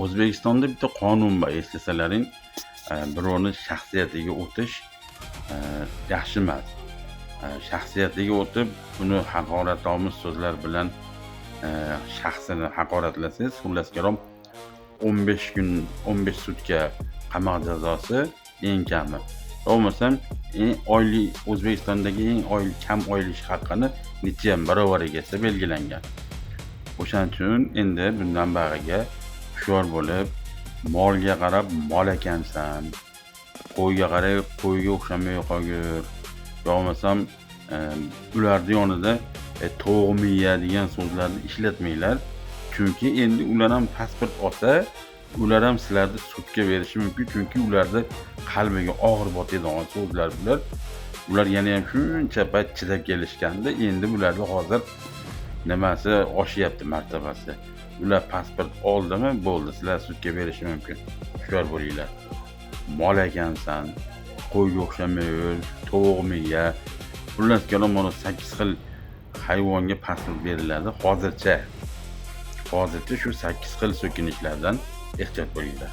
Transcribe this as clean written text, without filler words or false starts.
O'zbekistonda bitta qonun bor, eslasalaring, birovni shaxsiyatiga o'tish yaxshi emas. Shaxsiyatiga o'tib, uni haqoratomuz so'zlar bilan shaxsini haqoratlasangiz, xullas kalom 15 kun, 15 sutka qamoq jazosi eng kami. Bo'lmasam, oylik O'zbekistondagi eng kam oylik ish haqqini necham barovariga esa belgilangan. O'shaning uchun endi bundan bag'iga hushyor bo'lib, molga qarab mol ekansan, qo'yga qarab qo'yga o'xshamay qolgur. Bo'lmasam, ularning yonida to'g'miya degan so'zlarni ishlatmanglar. Chunki endi ular ham pasport olsa, ular ham sizlarni sudga berishi mumkin. Chunki ularda qalbiga og'ir botadigan so'zlar bular. Ular yana ham shuncha payt chidab kelishganda, endi bularga hozir nimasi oshyapti martabasi. Ular pasport oldimi, bo'ldi, sizlar sudga berishi mumkin. Hushyor bo'linglar. Mol ekansan, qo'yga o'xshamay, to'g'miya. Xullas kalom, mana 8 xil hayvonga pasport beriladi. Hozircha shu 8 xil so'kinishlardan ehtiyot bo'linglar.